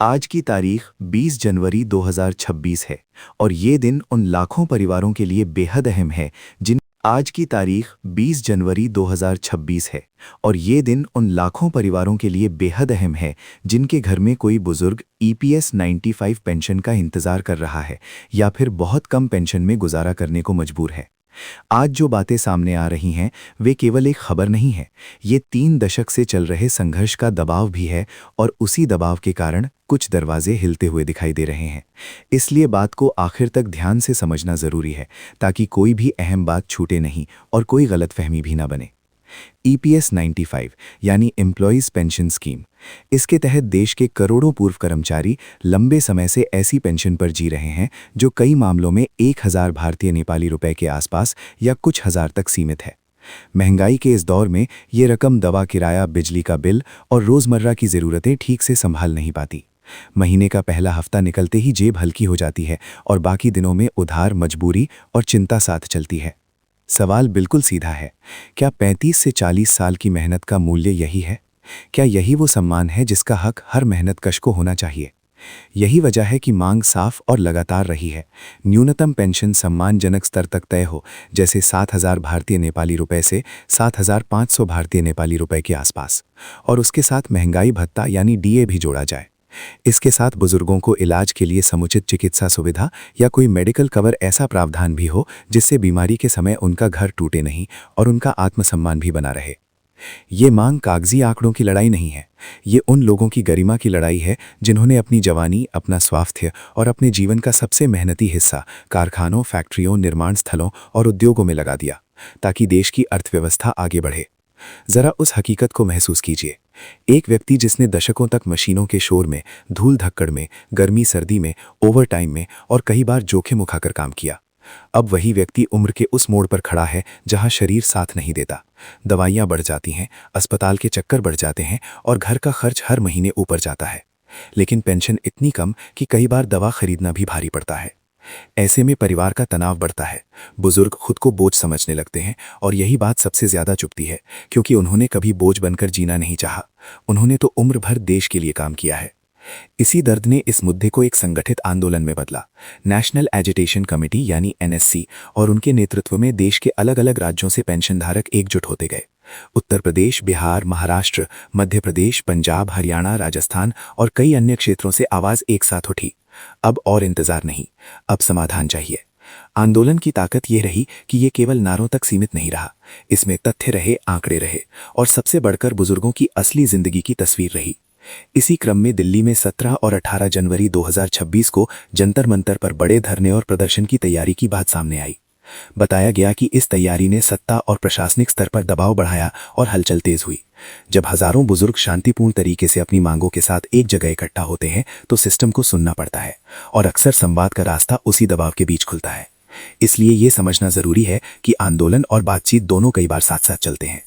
आज की तारीख 20 जनवरी 2026 है और ये दिन उन लाखों परिवारों के लिए बेहद अहम है जिन आज की तारीख 20 जनवरी 2026 है और ये दिन उन लाखों परिवारों के लिए बेहद अहम है जिनके घर में कोई बुजुर्ग ईपीएस 95 पेंशन का इंतज़ार कर रहा है या फिर बहुत कम पेंशन में गुजारा करने को मजबूर है। आज जो बातें सामने आ रही हैं वे केवल एक खबर नहीं है, ये 3 दशक से चल रहे संघर्ष का दबाव भी है और उसी दबाव के कारण कुछ दरवाजे हिलते हुए दिखाई दे रहे हैं। इसलिए बात को आखिर तक ध्यान से समझना ज़रूरी है ताकि कोई भी अहम बात छूटे नहीं और कोई गलतफहमी भी ना बने। ईपीएस 95 यानी एम्प्लॉयज़ पेंशन स्कीम, इसके तहत देश के करोड़ों पूर्व कर्मचारी लंबे समय से ऐसी पेंशन पर जी रहे हैं जो कई मामलों में 1000 भारतीय नेपाली रुपए के आसपास या कुछ हज़ार तक सीमित है। महंगाई के इस दौर में ये रकम दवा किराया, बिजली का बिल और रोज़मर्रा की ज़रूरतें ठीक से संभाल नहीं पाती। महीने का पहला हफ्ता निकलते ही जेब हल्की हो जाती है और बाकी दिनों में उधार, मजबूरी और चिंता साथ चलती है। सवाल बिल्कुल सीधा है, क्या 35 से 40 साल की मेहनत का मूल्य यही है? क्या यही वो सम्मान है जिसका हक हर मेहनतकश को होना चाहिए? यही वजह है कि मांग साफ और लगातार रही है। न्यूनतम पेंशन सम्मानजनक स्तर तक तय हो, जैसे 7000 भारतीय नेपाली रुपए से 7500 भारतीय नेपाली रुपए के आसपास, और उसके साथ महंगाई भत्ता यानी डीए भी जोड़ा जाए। इसके साथ बुजुर्गों को इलाज के लिए समुचित चिकित्सा सुविधा या कोई मेडिकल कवर ऐसा प्रावधान भी हो जिससे बीमारी के समय उनका घर टूटे नहीं और उनका आत्मसम्मान भी बना रहे। ये मांग कागजी आंकड़ों की लड़ाई नहीं है, ये उन लोगों की गरिमा की लड़ाई है जिन्होंने अपनी जवानी, अपना स्वास्थ्य और अपने जीवन का सबसे मेहनती हिस्सा कारखानों, फैक्ट्रियों, निर्माण स्थलों और उद्योगों में लगा दिया ताकि देश की अर्थव्यवस्था आगे बढ़े। जरा उस हकीकत को महसूस कीजिए। एक व्यक्ति जिसने दशकों तक मशीनों के शोर में, धूल धक्कड़ में, गर्मी सर्दी में, ओवरटाइम में और कई बार जोखिम उठाकर काम किया, अब वही व्यक्ति उम्र के उस मोड़ पर खड़ा है जहां शरीर साथ नहीं देता। दवाइयां बढ़ जाती हैं, अस्पताल के चक्कर बढ़ जाते हैं और घर का खर्च हर महीने ऊपर जाता है, लेकिन पेंशन इतनी कम कि कई बार दवा खरीदना भी भारी पड़ता है। ऐसे में परिवार का तनाव बढ़ता है, बुजुर्ग खुद को बोझ समझने लगते हैं और यही बात सबसे ज्यादा चुभती है क्योंकि उन्होंने कभी बोझ बनकर जीना नहीं चाहा, उन्होंने तो उम्र भर देश के लिए काम किया है। इसी दर्द ने इस मुद्दे को एक संगठित आंदोलन में बदला। नेशनल एजिटेशन कमेटी यानी एनएससी और उनके नेतृत्व में देश के अलग अलग राज्यों से पेंशनधारक एकजुट होते गए। उत्तर प्रदेश, बिहार, महाराष्ट्र, मध्य प्रदेश, पंजाब, हरियाणा, राजस्थान और कई अन्य क्षेत्रों से आवाज एक साथ उठी। अब और इंतजार नहीं, अब समाधान चाहिए। आंदोलन की ताकत ये रही कि ये केवल नारों तक सीमित नहीं रहा, इसमें तथ्य रहे, आंकड़े रहे और सबसे बढ़कर बुजुर्गों की असली जिंदगी की तस्वीर रही। इसी क्रम में दिल्ली में 17 और 18 जनवरी 2026 को जंतर मंतर पर बड़े धरने और प्रदर्शन की तैयारी की बात सामने आई। बताया गया कि इस तैयारी ने सत्ता और प्रशासनिक स्तर पर दबाव बढ़ाया और हलचल तेज हुई। जब हजारों बुजुर्ग शांतिपूर्ण तरीके से अपनी मांगों के साथ एक जगह इकट्ठा होते हैं तो सिस्टम को सुनना पड़ता है और अक्सर संवाद का रास्ता उसी दबाव के बीच खुलता है। इसलिए ये समझना जरूरी है कि आंदोलन और बातचीत दोनों कई बार साथ साथ चलते हैं।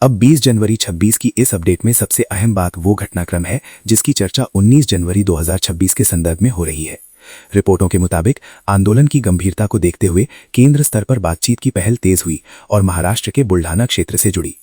अब 20 जनवरी 26 की इस अपडेट में सबसे अहम बात वो घटनाक्रम है जिसकी चर्चा 19 जनवरी 2026 के संदर्भ में हो रही है। रिपोर्टों के मुताबिक आंदोलन की गंभीरता को देखते हुए केंद्र स्तर पर बातचीत की पहल तेज हुई और महाराष्ट्र के बुल्ढाना क्षेत्र से जुड़ी।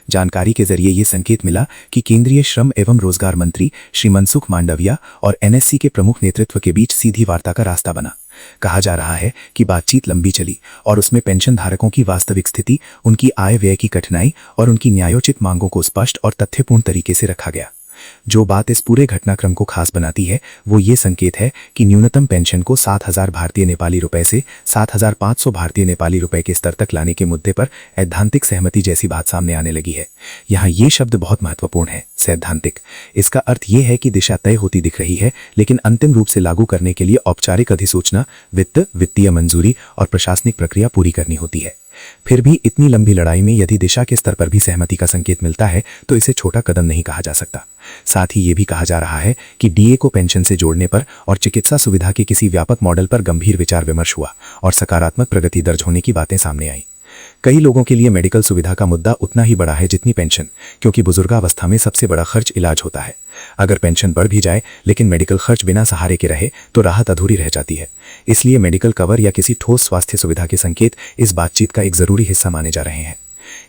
जानकारी के जरिए ये संकेत मिला कि केंद्रीय श्रम एवं रोजगार मंत्री श्री मनसुख मांडविया और एनएससी के प्रमुख नेतृत्व के बीच सीधी वार्ता का रास्ता बना। कहा जा रहा है कि बातचीत लंबी चली और उसमें पेंशन धारकों की वास्तविक स्थिति, उनकी आय व्यय की कठिनाई और उनकी न्यायोचित मांगों को स्पष्ट और तथ्यपूर्ण तरीके से रखा गया। जो बात इस पूरे घटनाक्रम को खास बनाती है वो ये संकेत है कि न्यूनतम पेंशन को 7000 भारतीय नेपाली रुपए से 7500 भारतीय नेपाली रुपए के स्तर तक लाने के मुद्दे पर सैद्धांतिक सहमति जैसी बात सामने आने लगी है। यहाँ ये शब्द बहुत महत्वपूर्ण है, सैद्धांतिक। इसका अर्थ ये है कि दिशा तय होती दिख रही है, लेकिन अंतिम रूप से लागू करने के लिए औपचारिक अधिसूचना, वित्तीय मंजूरी और प्रशासनिक प्रक्रिया पूरी करनी होती है। फिर भी इतनी लंबी लड़ाई में यदि दिशा के स्तर पर भी सहमति का संकेत मिलता है तो इसे छोटा कदम नहीं कहा जा सकता। साथ ही ये भी कहा जा रहा है कि डीए को पेंशन से जोड़ने पर और चिकित्सा सुविधा के किसी व्यापक मॉडल पर गंभीर विचार विमर्श हुआ और सकारात्मक प्रगति दर्ज होने की बातें सामने आई। कई लोगों के लिए मेडिकल सुविधा का मुद्दा उतना ही बड़ा है जितनी पेंशन, क्योंकि बुजुर्गावस्था में सबसे बड़ा खर्च इलाज होता है। अगर पेंशन बढ़ भी जाए लेकिन मेडिकल खर्च बिना सहारे के रहे तो राहत अधूरी रह जाती है। इसलिए मेडिकल कवर या किसी ठोस स्वास्थ्य सुविधा के संकेत इस बातचीत का एक जरूरी हिस्सा माने जा रहे हैं।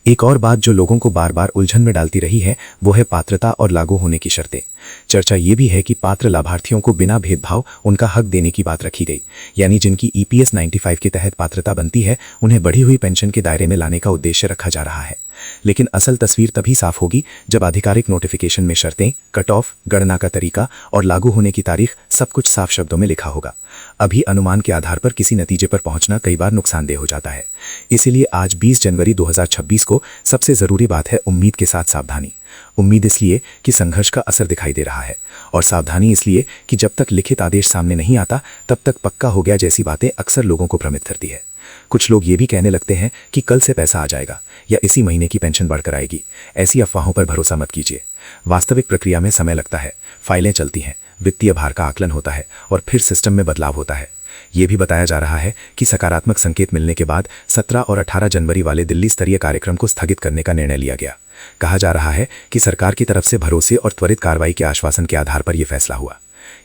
एक और बात जो लोगों को बार बार उलझन में डालती रही है वो है पात्रता और लागू होने की शर्तें। चर्चा ये भी है कि पात्र लाभार्थियों को बिना भेदभाव उनका हक देने की बात रखी गई, यानी जिनकी ईपीएस 95 के तहत पात्रता बनती है उन्हें बढ़ी हुई पेंशन के दायरे में लाने का उद्देश्य रखा जा रहा है। लेकिन असल तस्वीर तभी साफ होगी जब आधिकारिक नोटिफिकेशन में शर्तें, कट ऑफ, गणना का तरीका और लागू होने की तारीख सब कुछ साफ शब्दों में लिखा होगा। अभी अनुमान के आधार पर किसी नतीजे पर पहुंचना कई बार नुकसानदेह हो जाता है। इसीलिए आज 20 जनवरी 2026 को सबसे जरूरी बात है उम्मीद के साथ सावधानी। उम्मीद इसलिए कि संघर्ष का असर दिखाई दे रहा है, और सावधानी इसलिए कि जब तक लिखित आदेश सामने नहीं आता तब तक पक्का हो गया जैसी बातें अक्सर लोगों को भ्रमित करती है। कुछ लोग ये भी कहने लगते हैं कि कल से पैसा आ जाएगा या इसी महीने की पेंशन बढ़कर आएगी। ऐसी अफवाहों पर भरोसा मत कीजिए। वास्तविक प्रक्रिया में समय लगता है, फाइलें चलती हैं, वित्तीय भार का आकलन होता है और फिर सिस्टम में बदलाव होता है। ये भी बताया जा रहा है कि सकारात्मक संकेत मिलने के बाद 17 और 18 जनवरी वाले दिल्ली स्तरीय कार्यक्रम को स्थगित करने का निर्णय लिया गया। कहा जा रहा है कि सरकार की तरफ से भरोसे और त्वरित कार्रवाई के आश्वासन के आधार पर यह फैसला हुआ।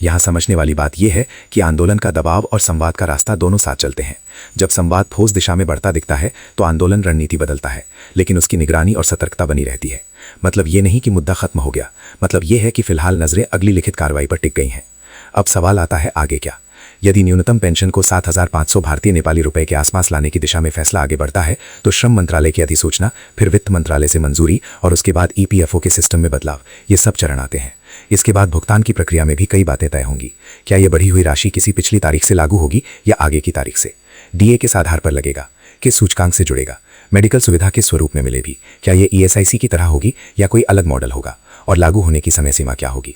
यहाँ समझने वाली बात यह है कि आंदोलन का दबाव और संवाद का रास्ता दोनों साथ चलते हैं। जब संवाद ठोस दिशा में बढ़ता दिखता है तो आंदोलन रणनीति बदलता है, लेकिन उसकी निगरानी और सतर्कता बनी रहती है। मतलब ये नहीं कि मुद्दा खत्म हो गया, मतलब ये है कि फिलहाल नजरें अगली लिखित कार्रवाई पर टिक गई हैं। अब सवाल आता है आगे क्या। यदि न्यूनतम पेंशन को 7,500 भारतीय नेपाली रुपए के आसपास लाने की दिशा में फैसला आगे बढ़ता है तो श्रम मंत्रालय की अधिसूचना, फिर वित्त मंत्रालय से मंजूरी और उसके बाद ईपीएफओ के सिस्टम में बदलाव, ये सब चरण आते हैं। इसके बाद भुगतान की प्रक्रिया में भी कई बातें तय होंगी। क्या यह बढ़ी हुई राशि किसी पिछली तारीख से लागू होगी या आगे की तारीख से? डीए किस आधार पर लगेगा, किस सूचकांक से जुड़ेगा, मेडिकल सुविधा किस स्वरूप में मिलेगी, क्या यह ईएसआईसी की तरह होगी या कोई अलग मॉडल होगा, और लागू होने की समय सीमा क्या होगी?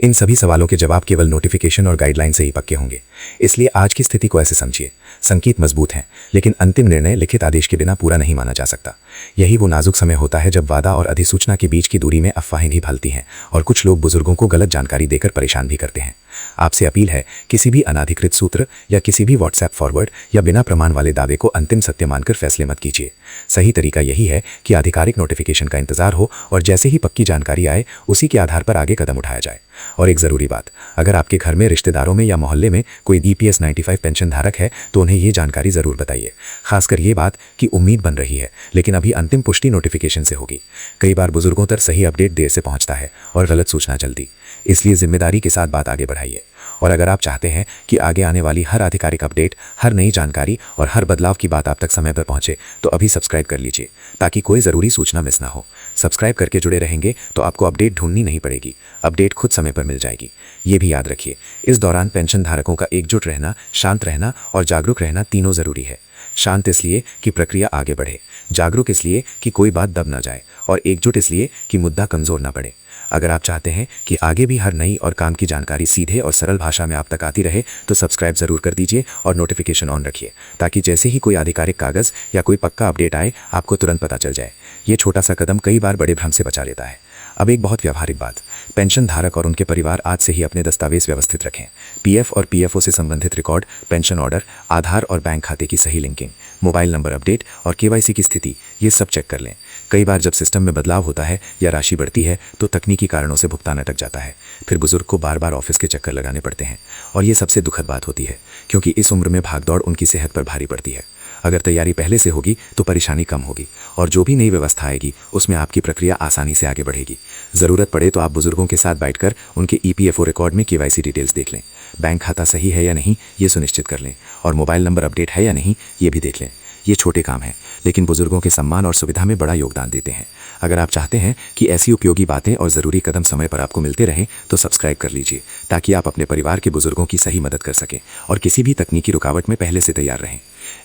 इन सभी सवालों के जवाब केवल नोटिफिकेशन और गाइडलाइन से ही पक्के होंगे। इसलिए आज की स्थिति को ऐसे समझिए, संकेत मजबूत हैं, लेकिन अंतिम निर्णय लिखित आदेश के बिना पूरा नहीं माना जा सकता। यही वो नाजुक समय होता है जब वादा और अधिसूचना के बीच की दूरी में अफवाहें भी फैलती हैं और कुछ लोग बुजुर्गों को गलत जानकारी देकर परेशान भी करते हैं। आपसे अपील है, किसी भी अनाधिकृत सूत्र या किसी भी व्हाट्सएप फॉरवर्ड या बिना प्रमाण वाले दावे को अंतिम सत्य मानकर फैसले मत कीजिए। सही तरीका यही है कि आधिकारिक नोटिफिकेशन का इंतजार हो और जैसे ही पक्की जानकारी आए उसी के आधार पर आगे कदम उठाया जाए। और एक ज़रूरी बात, अगर आपके घर में, रिश्तेदारों में या मोहल्ले में कोई ईपीएस 95 पेंशन धारक है तो उन्हें ये जानकारी ज़रूर बताइए। खासकर ये बात कि उम्मीद बन रही है लेकिन अभी अंतिम पुष्टि नोटिफिकेशन से होगी। कई बार बुजुर्गों तक सही अपडेट देर से पहुंचता है और गलत सूचना जल्दी। इसलिए जिम्मेदारी के साथ बात आगे बढ़ाइए। और अगर आप चाहते हैं कि आगे आने वाली हर आधिकारिक अपडेट, हर नई जानकारी और हर बदलाव की बात आप तक समय पर पहुंचे तो अभी सब्सक्राइब कर लीजिए ताकि कोई ज़रूरी सूचना मिस ना हो। सब्सक्राइब करके जुड़े रहेंगे तो आपको अपडेट ढूंढनी नहीं पड़ेगी, अपडेट खुद समय पर मिल जाएगी। ये भी याद रखिए, इस दौरान पेंशन धारकों का एकजुट रहना, शांत रहना और जागरूक रहना तीनों ज़रूरी है। शांत इसलिए कि प्रक्रिया आगे बढ़े, जागरूक इसलिए कि कोई बात दब ना जाए, और एकजुट इसलिए कि मुद्दा कमज़ोर ना पड़े। अगर आप चाहते हैं कि आगे भी हर नई और काम की जानकारी सीधे और सरल भाषा में आप तक आती रहे तो सब्सक्राइब ज़रूर कर दीजिए और नोटिफिकेशन ऑन रखिए ताकि जैसे ही कोई आधिकारिक कागज़ या कोई पक्का अपडेट आए आपको तुरंत पता चल जाए। ये छोटा सा कदम कई बार बड़े भ्रम से बचा लेता है। अब एक बहुत व्यावहारिक बात, पेंशन धारक और उनके परिवार आज से ही अपने दस्तावेज व्यवस्थित रखें। पीएफ और पीएफओ से संबंधित रिकॉर्ड, पेंशन ऑर्डर, आधार और बैंक खाते की सही लिंकिंग, मोबाइल नंबर अपडेट और केवाईसी की स्थिति, ये सब चेक कर लें। कई बार जब सिस्टम में बदलाव होता है या राशि बढ़ती है तो तकनीकी कारणों से भुगतान अटक जाता है। फिर बुजुर्ग को बार बार ऑफिस के चक्कर लगाने पड़ते हैं और ये सबसे दुखद बात होती है क्योंकि इस उम्र में भागदौड़ उनकी सेहत पर भारी पड़ती है। अगर तैयारी पहले से होगी तो परेशानी कम होगी और जो भी नई व्यवस्था आएगी उसमें आपकी प्रक्रिया आसानी से आगे बढ़ेगी। ज़रूरत पड़े तो आप बुजुर्गों के साथ बैठकर उनके ईपीएफओ रिकॉर्ड में केवाईसी डिटेल्स देख लें, बैंक खाता सही है या नहीं ये सुनिश्चित कर लें और मोबाइल नंबर अपडेट है या नहीं ये भी देख लें। ये छोटे काम हैं लेकिन बुजुर्गों के सम्मान और सुविधा में बड़ा योगदान देते हैं। अगर आप चाहते हैं कि ऐसी उपयोगी बातें और ज़रूरी कदम समय पर आपको मिलते रहें तो सब्सक्राइब कर लीजिए ताकि आप अपने परिवार के बुजुर्गों की सही मदद कर सकें और किसी भी तकनीकी रुकावट में पहले से तैयार रहें।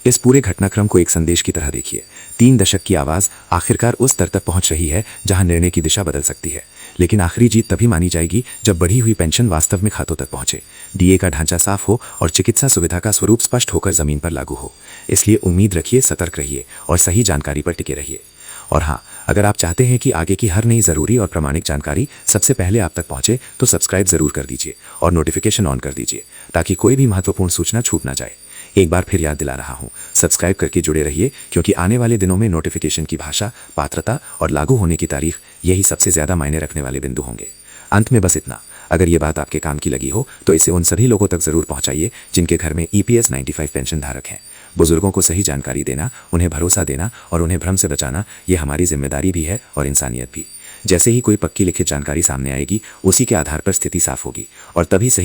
इस पूरे घटनाक्रम को एक संदेश की तरह देखिए। 3 दशक की आवाज़ आखिरकार उस स्तर तक पहुंच रही है जहां निर्णय की दिशा बदल सकती है। लेकिन आखिरी जीत तभी मानी जाएगी जब बढ़ी हुई पेंशन वास्तव में खातों तक पहुंचे, डीए का ढांचा साफ हो और चिकित्सा सुविधा का स्वरूप स्पष्ट होकर जमीन पर लागू हो। इसलिए उम्मीद रखिए, सतर्क रहिए और सही जानकारी पर टिके रहिए। और हाँ, अगर आप चाहते हैं कि आगे की हर नई ज़रूरी और प्रामाणिक जानकारी सबसे पहले आप तक पहुंचे तो सब्सक्राइब ज़रूर कर दीजिए और नोटिफिकेशन ऑन कर दीजिए ताकि कोई भी महत्वपूर्ण सूचना छूट ना जाए। एक बार फिर याद दिला रहा हूं, सब्सक्राइब करके जुड़े रहिए क्योंकि आने वाले दिनों में नोटिफिकेशन की भाषा, पात्रता और लागू होने की तारीख, यही सबसे ज़्यादा मायने रखने वाले बिंदु होंगे। अंत में बस इतना, अगर ये बात आपके काम की लगी हो तो इसे उन सभी लोगों तक ज़रूर पहुंचाइए जिनके घर में ईपीएस 95 पेंशन धारक हैं। बुजुर्गों को सही जानकारी देना, उन्हें भरोसा देना और उन्हें भ्रम से बचाना, ये हमारी जिम्मेदारी भी है और इंसानियत भी। जैसे ही कोई पक्की लिखित जानकारी सामने आएगी, उसी के आधार पर स्थिति साफ होगी और तभी सही